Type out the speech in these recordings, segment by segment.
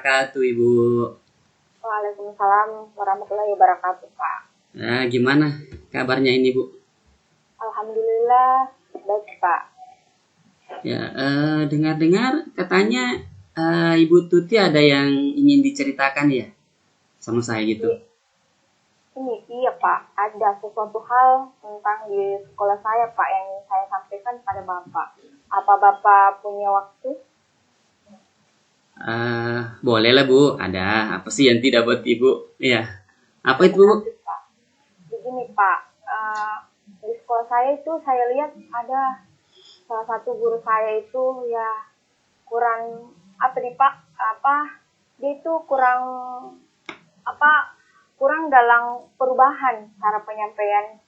wabarakatuh, Ibu. Waalaikumsalam warahmatullahi wabarakatuh, Pak. Nah, gimana kabarnya ini, Bu? Alhamdulillah baik, Pak. Ya, dengar-dengar katanya Ibu Tuti ada yang ingin diceritakan ya sama saya gitu. Iya, Pak. Ada sesuatu hal tentang di sekolah saya, Pak, yang ingin saya sampaikan pada Bapak. Apa Bapak punya waktu? Boleh lah, Bu. Ada apa sih yang tidak buat Ibu? Ya, apa itu, Bu? Makasih, Pak. Begini, Pak. Di sekolah saya itu saya lihat ada salah satu guru saya itu ya kurang apa nih, Pak? Dia itu kurang kurang dalam perubahan cara penyampaian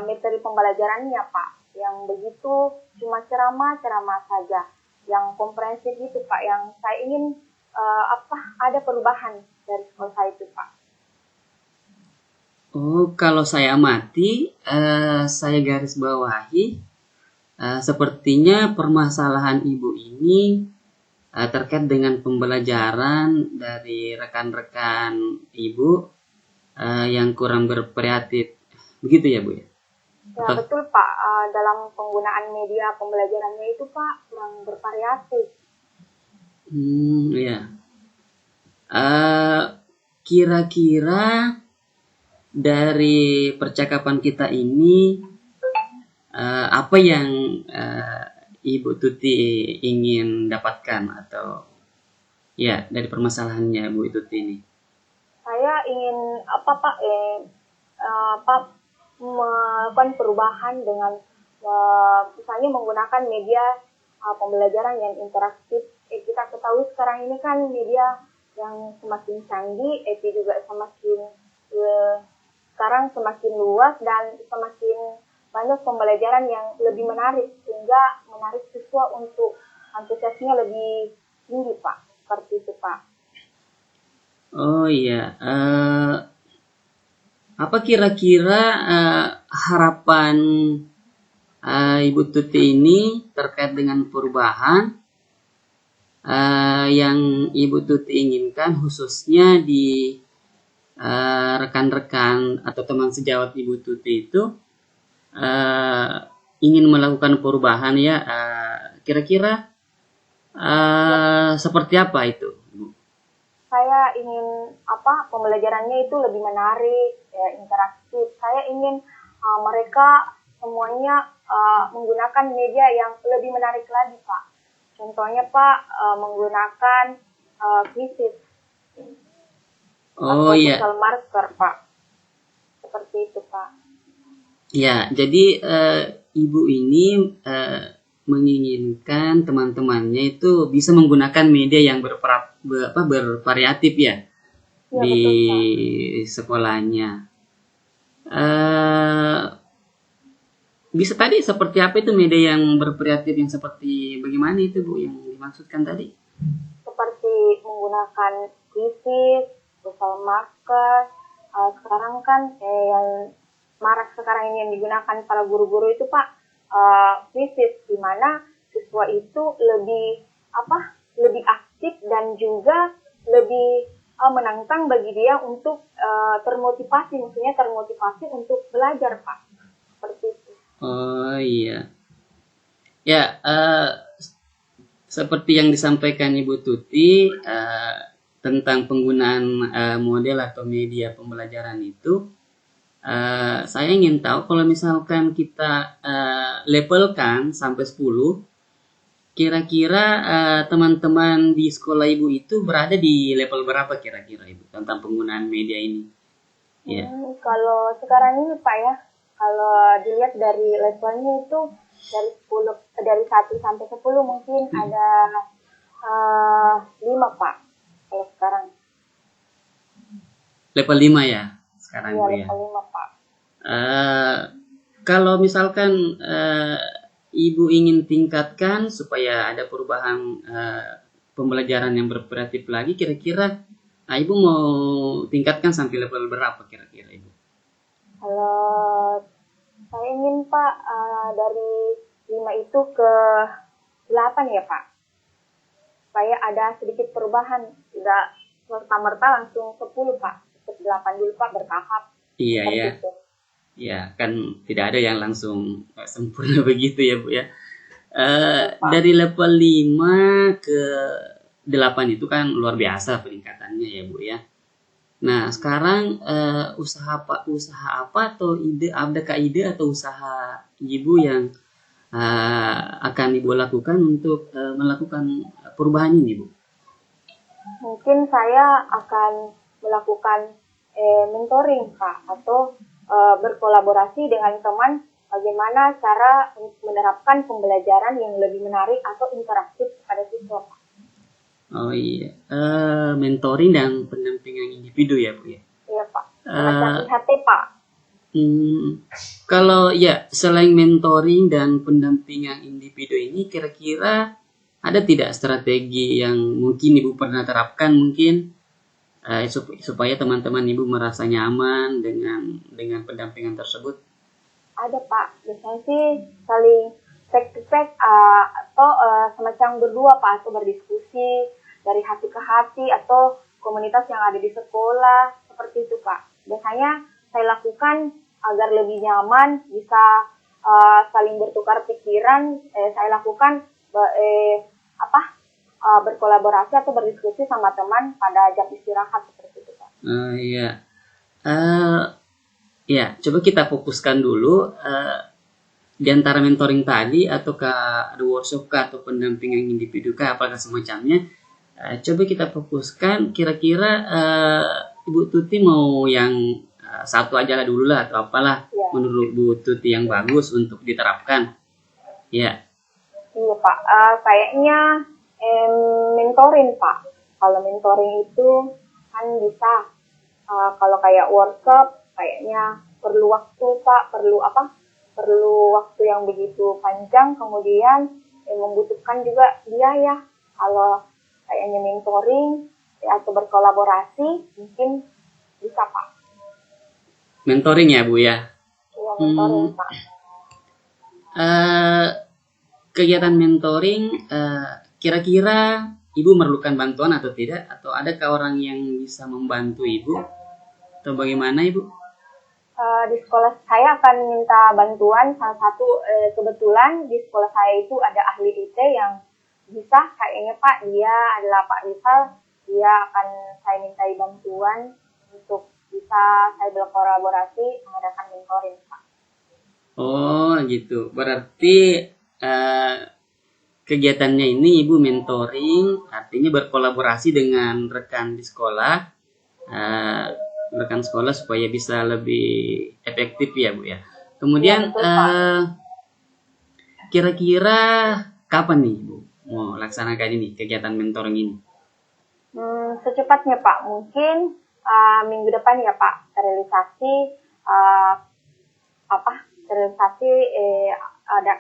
materi pembelajarannya, Pak, yang begitu cuma ceramah saja, yang komprehensif gitu, Pak, yang saya ingin ada perubahan dari sekolah saya itu, Pak. Oh, kalau saya amati, saya garis bawahi, sepertinya permasalahan Ibu ini terkait dengan pembelajaran dari rekan-rekan Ibu yang kurang berkreatif. Begitu ya, Bu ya? Ya, betul, Pak. Dalam penggunaan media pembelajarannya itu, Pak, kurang bervariatif. Ya. Kira-kira dari percakapan kita ini apa yang Ibu Tuti ingin dapatkan atau ya dari permasalahannya Bu Tuti ini? Saya ingin melakukan perubahan dengan misalnya menggunakan media pembelajaran yang interaktif. Kita ketahui sekarang ini kan media yang semakin canggih, juga semakin sekarang semakin luas dan semakin banyak pembelajaran yang lebih menarik, sehingga menarik siswa untuk antusiasnya lebih tinggi, Pak. Seperti itu, Pak. Oh iya, apa kira-kira harapan Ibu Tuti ini terkait dengan perubahan yang Ibu Tuti inginkan khususnya di rekan-rekan atau teman sejawat Ibu Tuti itu ingin melakukan perubahan ya, kira-kira seperti apa itu, Bu? Saya ingin pembelajarannya itu lebih menarik, ya, interaktif. Saya ingin mereka semuanya menggunakan media yang lebih menarik lagi, Pak. Contohnya, Pak, menggunakan quizzes Oh atau iya, social marker, Pak. Seperti itu, Pak. ya. Jadi Ibu ini menginginkan teman-temannya itu bisa menggunakan media yang bervariatif ya, Ya, di betul, Pak. sekolahnya. Bisa tadi seperti apa itu media yang bervariatif yang seperti bagaimana itu Bu yang dimaksudkan tadi? Seperti menggunakan quizzes, social marker. Sekarang kan yang marak sekarang ini yang digunakan para guru-guru itu, Pak, quizzes, di mana siswa itu lebih aktif dan juga lebih menantang bagi dia untuk termotivasi untuk belajar, Pak. Seperti itu. Oh iya. Ya, seperti yang disampaikan Ibu Tuti tentang penggunaan model atau media pembelajaran itu, saya ingin tahu kalau misalkan kita levelkan sampai 10, kira-kira teman-teman di sekolah Ibu itu berada di level berapa kira-kira Ibu tentang penggunaan media ini? Ya. Kalau sekarang ini, Pak, ya, kalau dilihat dari levelnya itu dari 1 sampai 10 mungkin ada 5, Pak. Kalau sekarang. Level 5 ya sekarang Iya, Bu ya. level 5, Pak. Kalau misalkan Ibu ingin tingkatkan supaya ada perubahan pembelajaran yang bervariatif lagi, kira-kira Ibu mau tingkatkan sampai level berapa kira-kira Ibu? Kalau saya ingin, Pak, dari 5 itu ke 8 ya, Pak. supaya ada sedikit perubahan, tidak serta-merta langsung 10 Pak, cukup 8 dulu Pak, bertahap Iya seperti ya. itu. Ya, kan tidak ada yang langsung sempurna begitu ya, Bu ya. Iya Pak. Dari level 5 ke 8 itu kan luar biasa peningkatannya ya, Bu ya. Nah, sekarang usaha apa atau adakah ide atau usaha Ibu yang akan Ibu lakukan untuk melakukan perubahan ini, Bu? Mungkin saya akan melakukan mentoring Pak, atau berkolaborasi dengan teman bagaimana cara menerapkan pembelajaran yang lebih menarik atau interaktif kepada siswa Pak. Oh iya, mentoring dan pendampingan individu ya, Bu ya. Iya Pak, semacam Eh, IHT Pak. Kalau ya selain mentoring dan pendampingan individu ini, kira-kira ada tidak strategi yang mungkin Ibu pernah terapkan mungkin supaya teman-teman Ibu merasa nyaman dengan pendampingan tersebut? Ada Pak, biasanya sih saling face to face atau semacam berdua Pak, atau berdiskusi dari hati ke hati atau komunitas yang ada di sekolah, seperti itu Pak. Biasanya saya lakukan agar lebih nyaman, bisa saling bertukar pikiran. Saya lakukan berkolaborasi atau berdiskusi sama teman pada jam istirahat, seperti itu Pak. Iya. Eh, ya, coba kita fokuskan dulu di antara mentoring tadi ataukah ada workshop kah atau pendampingan individu kah apakah semacamnya. Coba kita fokuskan kira-kira Ibu Tuti mau yang satu aja lah dulu lah atau apalah Ya. menurut Bu Tuti yang bagus untuk diterapkan. Ya. Iya Pak, kayaknya mentoring Pak. Kalau mentoring itu kan bisa, kalau kayak workshop kayaknya perlu waktu Pak, perlu waktu yang begitu panjang, kemudian membutuhkan juga biaya. Kalau kayaknya mentoring atau berkolaborasi mungkin bisa Pak. Mentoring ya Bu ya. Iya, mentoring Pak. Kegiatan mentoring kira-kira Ibu memerlukan bantuan atau tidak, atau adakah orang yang bisa membantu Ibu atau bagaimana Ibu? Di sekolah saya akan minta bantuan. Salah satu kebetulan di sekolah saya itu ada ahli IT yang bisa, kayaknya Pak, dia adalah Pak Rizal. Dia akan saya mintai bantuan untuk bisa saya berkolaborasi mengadakan mentoring Pak. Oh gitu, berarti kegiatannya ini Ibu mentoring, artinya berkolaborasi dengan rekan di sekolah, rekan sekolah supaya bisa lebih efektif ya Bu ya. Kemudian Iya, betul, Pak. kira-kira kapan nih Bu mau laksanakan ini kegiatan mentoring ini? Secepatnya Pak, mungkin minggu depan ya Pak, realisasi ada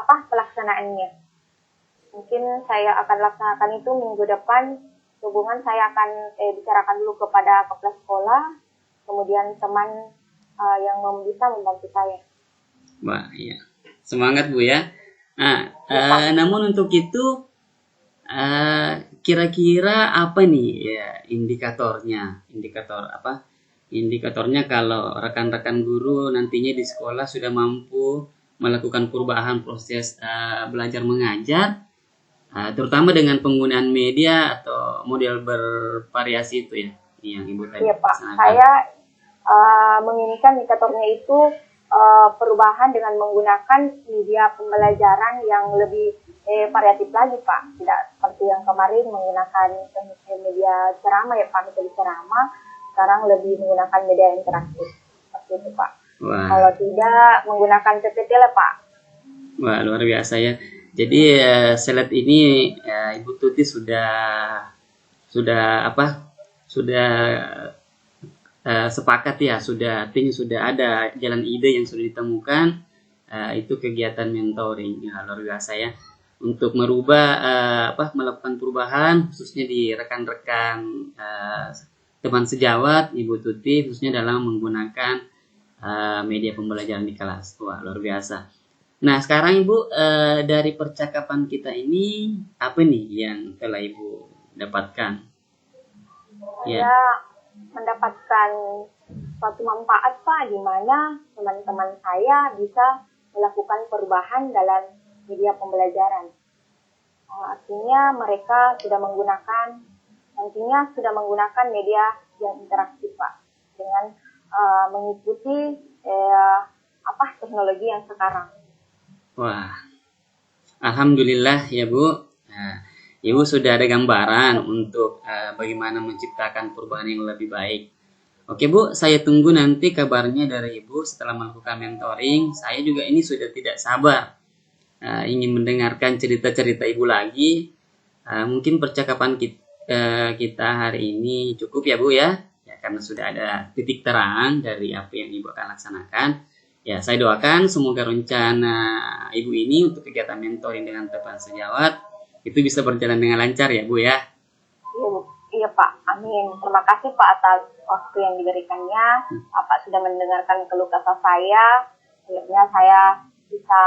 pelaksanaannya. Mungkin saya akan laksanakan itu minggu depan. Hubungan saya akan bicarakan dulu kepada kepala sekolah, kemudian teman yang bisa membantu saya. Wah, iya. Semangat Bu ya. Nah, namun untuk itu kira-kira apa nih ya indikatornya? Indikatornya kalau rekan-rekan guru nantinya di sekolah sudah mampu melakukan perubahan proses belajar mengajar, terutama dengan penggunaan media atau model bervariasi itu ya, yang Ibu tadi Iya Pak, laksanakan. saya menginginkan indikatornya itu perubahan dengan menggunakan media pembelajaran yang lebih variatif lagi Pak. Tidak seperti yang kemarin menggunakan media ceramah ya Pak, metode ceramah. Sekarang lebih menggunakan media interaktif. Seperti itu Pak. Wah. Kalau tidak menggunakan PPT lah Pak. Wah, luar biasa ya. Jadi slide ini Ibu Tuti sudah sepakat ya, artinya sudah ada jalan ide yang sudah ditemukan, itu kegiatan mentoring ya, luar biasa ya, untuk melakukan perubahan khususnya di rekan-rekan teman sejawat Ibu Tuti, khususnya dalam menggunakan media pembelajaran di kelas. Wah, luar biasa. Nah, sekarang Ibu, dari percakapan kita ini apa nih yang telah Ibu dapatkan? Ya, Saya mendapatkan suatu manfaat Pak, di mana teman-teman saya bisa melakukan perubahan dalam media pembelajaran. Artinya mereka sudah menggunakan media yang interaktif Pak, dengan mengikuti eh, teknologi yang sekarang. wah, alhamdulillah ya Bu. Nah, Ibu sudah ada gambaran untuk bagaimana menciptakan perubahan yang lebih baik. Oke Bu, saya tunggu nanti kabarnya dari Ibu setelah melakukan mentoring. Saya juga ini sudah tidak sabar ingin mendengarkan cerita-cerita Ibu lagi. Mungkin percakapan kita hari ini cukup ya Bu ya. Ya karena sudah ada titik terang dari apa yang Ibu akan laksanakan. Ya, saya doakan semoga rencana Ibu ini untuk kegiatan mentoring dengan teman sejawat itu bisa berjalan dengan lancar ya Bu ya. Iya, iya Pak, amin. Terima kasih Pak atas waktu yang diberikannya. Bapak sudah mendengarkan keluh kesah saya. Akhirnya saya bisa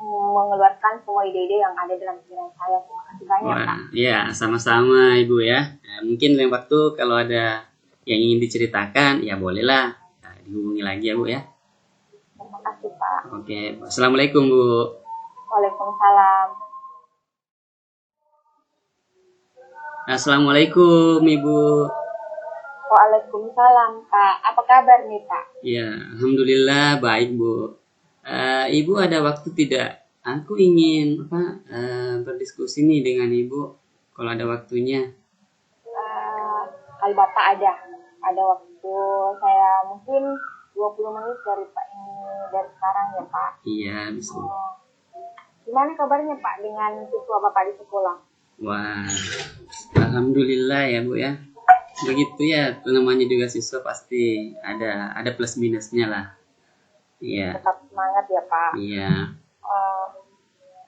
mengeluarkan semua ide-ide yang ada dalam pikiran saya. Terima kasih banyak Pak. Wah, ya sama-sama Ibu ya. Mungkin lain waktu kalau ada yang ingin diceritakan ya bolehlah dihubungi lagi ya Bu ya. Terima kasih Pak. Oke, assalamualaikum Bu. Waalaikumsalam. Assalamualaikum Ibu. Waalaikumsalam Pak. Apa kabar nih Pak? Ya, alhamdulillah baik Bu. Ibu ada waktu tidak? Aku ingin berdiskusi nih dengan Ibu kalau ada waktunya. Kalau Bapak ada waktu, saya mungkin 20 menit dari sekarang ya Pak. Iya, bisa. Gimana kabarnya Pak dengan siswa Bapak di sekolah? Wah, alhamdulillah ya Bu ya. Begitu ya, namanya juga siswa pasti ada plus minusnya lah. Iya. Tetap semangat ya Pak. Iya.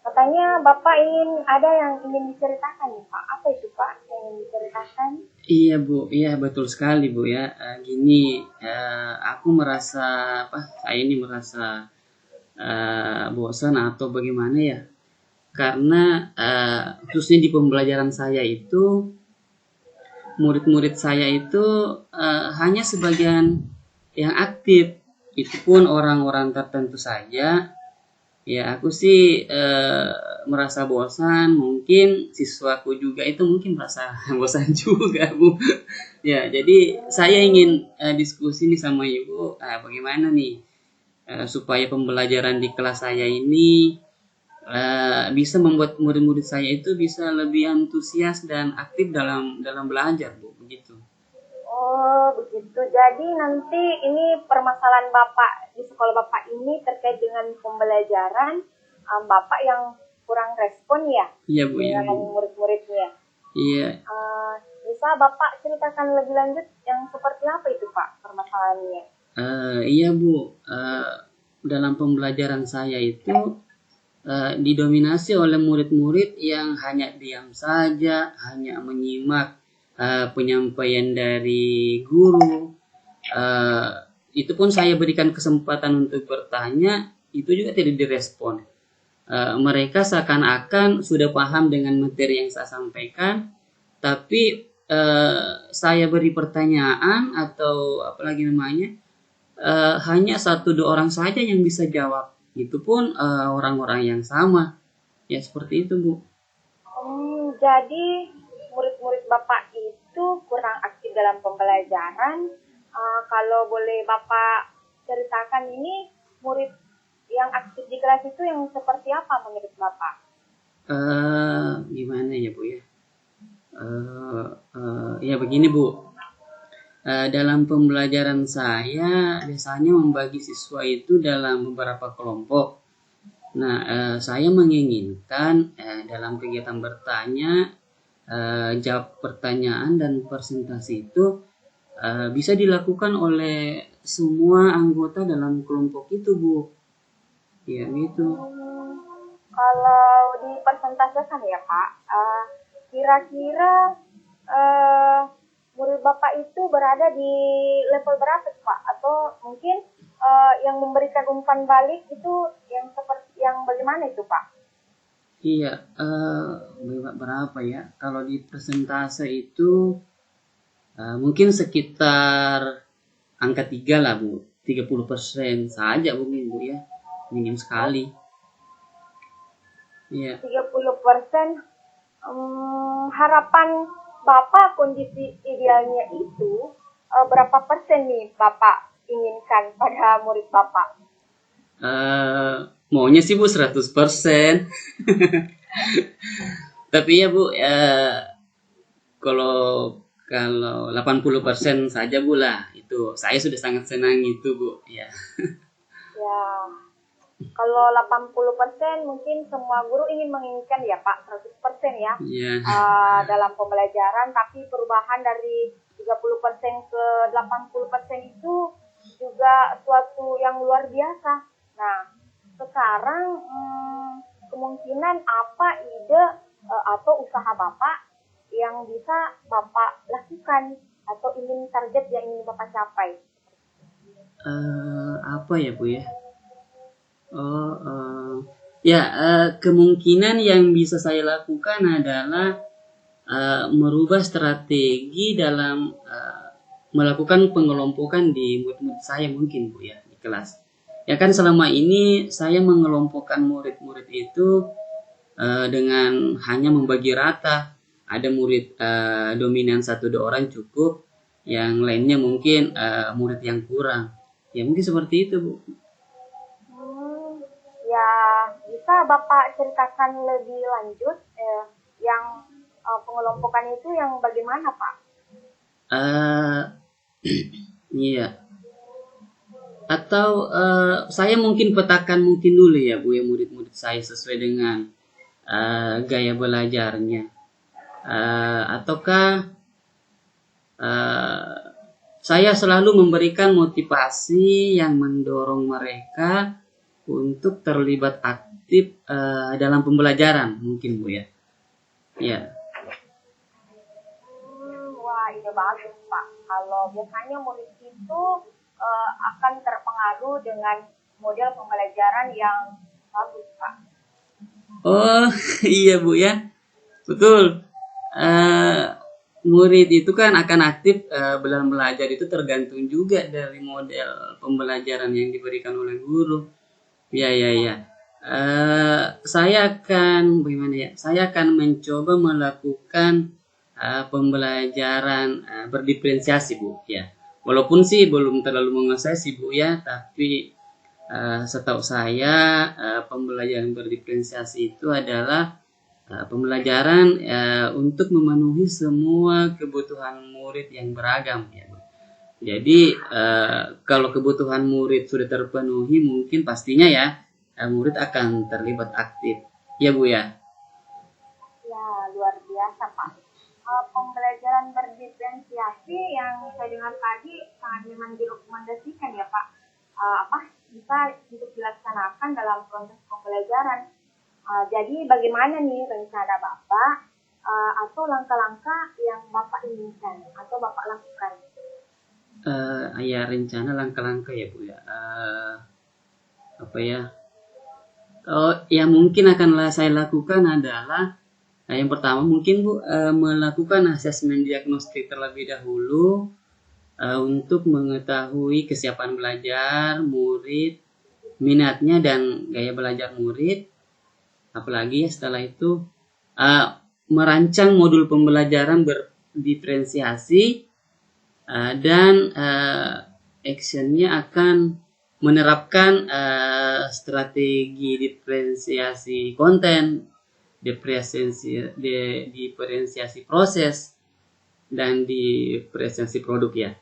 Katanya Bapak ada yang ingin diceritakan nih Pak. Apa itu Pak yang ingin diceritakan? Iya Bu, iya betul sekali Bu ya. Gini, aku merasa saya ini merasa bosan atau bagaimana ya? Karena khususnya di pembelajaran saya itu murid-murid saya itu hanya sebagian yang aktif, itu pun orang-orang tertentu saja. Ya aku sih merasa bosan, mungkin siswaku juga itu mungkin merasa bosan juga Bu. Ya jadi saya ingin diskusi nih sama Ibu, bagaimana nih supaya pembelajaran di kelas saya ini bisa membuat murid-murid saya itu bisa lebih antusias dan aktif dalam belajar Bu, begitu. Oh, begitu. Jadi nanti ini permasalahan Bapak di sekolah Bapak ini terkait dengan pembelajaran Bapak yang kurang respon ya Iya Bu, iya dengan Bu. murid-muridnya. Iya. Bisa Bapak ceritakan lebih lanjut yang seperti apa itu Pak permasalahannya? Iya Bu, dalam pembelajaran saya itu didominasi oleh murid-murid yang hanya diam saja, hanya menyimak penyampaian dari guru. Itu pun saya berikan kesempatan untuk bertanya, itu juga tidak direspon. Mereka seakan-akan sudah paham dengan materi yang saya sampaikan, tapi saya beri pertanyaan atau apalagi namanya, hanya 1-2 orang saja yang bisa jawab. Itu pun orang-orang yang sama. Ya seperti itu Bu. Jadi murid-murid Bapak itu kurang aktif dalam pembelajaran. Kalau boleh Bapak ceritakan ini murid yang aktif di kelas itu yang seperti apa menurut Bapak? Gimana ya Bu ya? Ya begini Bu. Dalam pembelajaran saya biasanya membagi siswa itu dalam beberapa kelompok. Nah, saya menginginkan dalam kegiatan bertanya, jawab pertanyaan dan presentasi itu bisa dilakukan oleh semua anggota dalam kelompok itu, Bu. Ya gitu. Kalau dipersentasekan ya Pak, kira-kira murid Bapak itu berada di level berapa Pak? Atau mungkin yang memberikan umpan balik itu yang seperti yang bagaimana itu Pak? Iya, berapa ya? Kalau di persentase itu mungkin sekitar angka 3 lah Bu. 30% saja mungkin Bu ya. Minim sekali. Iya. 30%. Harapan Bapak kondisi idealnya itu berapa persen nih Bapak inginkan pada murid Bapak? Maunya sih Bu 100%. Tapi ya Bu, kalau kalau 80% saja Bu lah, itu saya sudah sangat senang itu Bu. Ya. Ya, kalau 80% mungkin semua guru menginginkan ya Pak 100% ya Iya. dalam pembelajaran, tapi perubahan dari 30% ke 80% itu juga suatu yang luar biasa. Nah, sekarang kemungkinan apa ide atau usaha Bapak yang bisa Bapak lakukan atau ingin target yang ingin Bapak capai? Apa ya Bu ya? Oh, ya, kemungkinan yang bisa saya lakukan adalah merubah strategi dalam melakukan pengelompokan di murid-murid saya mungkin Bu ya di kelas. Ya kan selama ini saya mengelompokkan murid-murid itu dengan hanya membagi rata. Ada murid dominan 1-2 orang cukup, yang lainnya mungkin murid yang kurang. Ya mungkin seperti itu Bu. Ya, bisa Bapak ceritakan lebih lanjut yang pengelompokan itu yang bagaimana Pak? Iya. Atau saya mungkin petakan mungkin dulu ya Bu ya murid-murid saya sesuai dengan gaya belajarnya. Ataukah saya selalu memberikan motivasi yang mendorong mereka untuk terlibat aktif dalam pembelajaran mungkin Bu ya. Ya. Wah, ide bagus Pak. Kalau biasanya murid itu akan terpengaruh dengan model pembelajaran yang bagus Pak. Oh, iya Bu ya. Betul. Murid itu kan akan aktif dalam belajar itu tergantung juga dari model pembelajaran yang diberikan oleh guru. Ya, ya, ya. Saya akan bagaimana ya? Saya akan mencoba melakukan pembelajaran berdiferensiasi Bu ya. Walaupun sih belum terlalu menguasai sih Bu ya, tapi setahu saya pembelajaran berdiferensiasi itu adalah pembelajaran untuk memenuhi semua kebutuhan murid yang beragam ya Bu. Jadi kalau kebutuhan murid sudah terpenuhi mungkin pastinya ya murid akan terlibat aktif. Ya Bu ya. Ya, luar biasa Pak. Pembelajaran berdiferensiasi yang saya dengar tadi sangat memang direkomendasikan ya Pak. Bisa untuk dilaksanakan dalam proses pembelajaran. Jadi bagaimana nih rencana Bapak atau langkah-langkah yang Bapak inginkan atau Bapak lakukan? Ya rencana langkah-langkah ya Bu ya. Apa ya? Oh yang mungkin akan saya lakukan adalah yang pertama mungkin Bu melakukan asesmen diagnostik terlebih dahulu untuk mengetahui kesiapan belajar murid, minatnya dan gaya belajar murid. Apalagi ya setelah itu merancang modul pembelajaran berdiferensiasi dan actionnya akan menerapkan strategi diferensiasi konten, diferensiasi proses, dan diferensiasi produk ya.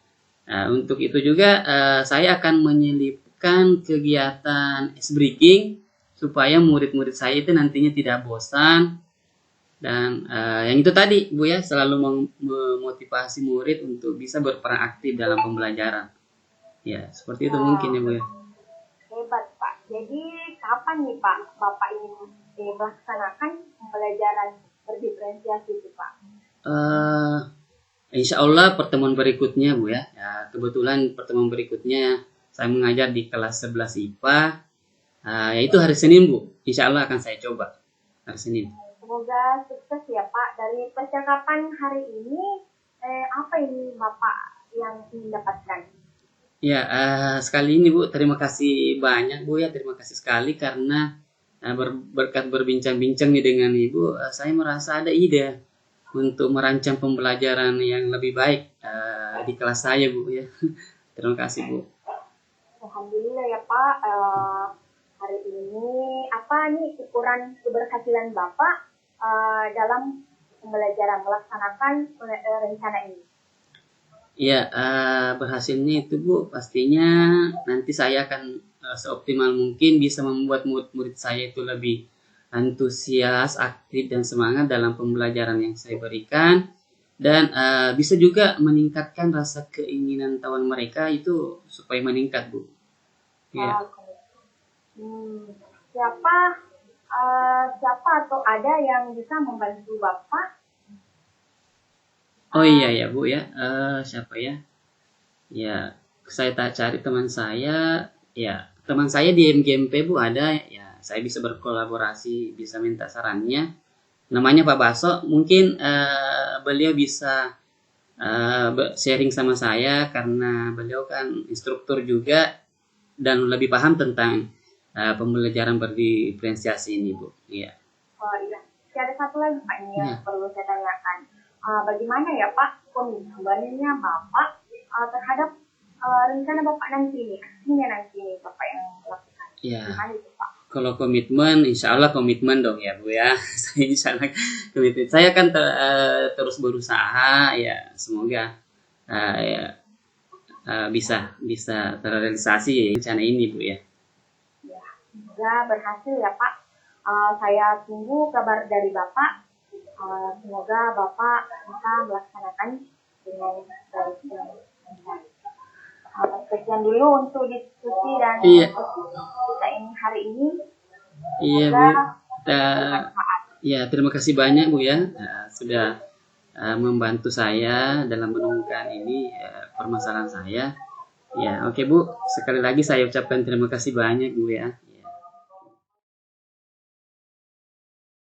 Untuk itu juga saya akan menyelipkan kegiatan ice breaking supaya murid-murid saya itu nantinya tidak bosan. Dan yang itu tadi Bu ya, selalu memotivasi murid untuk bisa berperan aktif dalam pembelajaran. Ya, seperti itu mungkin ya Bu ya. Hebat Pak. Jadi kapan nih Pak Bapak ingin melaksanakan pembelajaran berdiferensiasi itu Pak? Insya Allah pertemuan berikutnya Bu ya. Kebetulan pertemuan berikutnya saya mengajar di kelas 11 IPA. Yaitu hari Senin, Bu. Insya Allah akan saya coba hari Senin. Semoga sukses ya Pak. Dari percakapan hari ini, apa ini Bapak yang ingin dapatkan? Ya, sekali ini Bu, terima kasih banyak Bu ya, terima kasih sekali karena berkat berbincang-bincang nih dengan Ibu, saya merasa ada ide untuk merancang pembelajaran yang lebih baik di kelas saya Bu ya. Terima kasih Bu. Alhamdulillah ya Pak. Hari ini apa nih ukuran keberhasilan Bapak dalam pembelajaran melaksanakan rencana ini? Ya, berhasilnya itu Bu, pastinya nanti saya akan seoptimal mungkin bisa membuat murid-murid saya itu lebih antusias, aktif, dan semangat dalam pembelajaran yang saya berikan. Dan bisa juga meningkatkan rasa keinginan tahuan mereka itu supaya meningkat Bu. Ya. Siapa atau ada yang bisa membantu Bapak? Oh iya ya Bu ya, siapa ya? Ya, saya tak cari teman saya. Ya, teman saya di MGMP Bu ada. Ya, saya bisa berkolaborasi, bisa minta sarannya. Namanya Pak Baso. Mungkin beliau bisa sharing sama saya karena beliau kan instruktur juga dan lebih paham tentang pembelajaran berdiferensiasi ini Bu. Iya. Oh iya. Ada satu lagi Pak ini yang perlu saya tanyakan. Bagaimana ya Pak komitmennya Bapak terhadap rencana Bapak nanti ini, aksinya nanti ini Bapak yang lakukan? Iya. Gimana itu Pak? Kalau komitmen, insya Allah komitmen dong ya Bu ya. Saya insya Allah komitmen. Saya kan terus berusaha ya, semoga bisa terrealisasi ya, rencana ini Bu ya. Ya, semoga berhasil ya Pak. Saya tunggu kabar dari Bapak. Semoga Bapak bisa melaksanakan dengan baik dan lancar. Sekian dulu untuk diskusi dan kita ini hari ini. Iya Bu. Ya, terima kasih banyak Bu ya sudah membantu saya dalam menemukan ini permasalahan saya. Ya, oke Bu. Sekali lagi saya ucapkan terima kasih banyak Bu ya.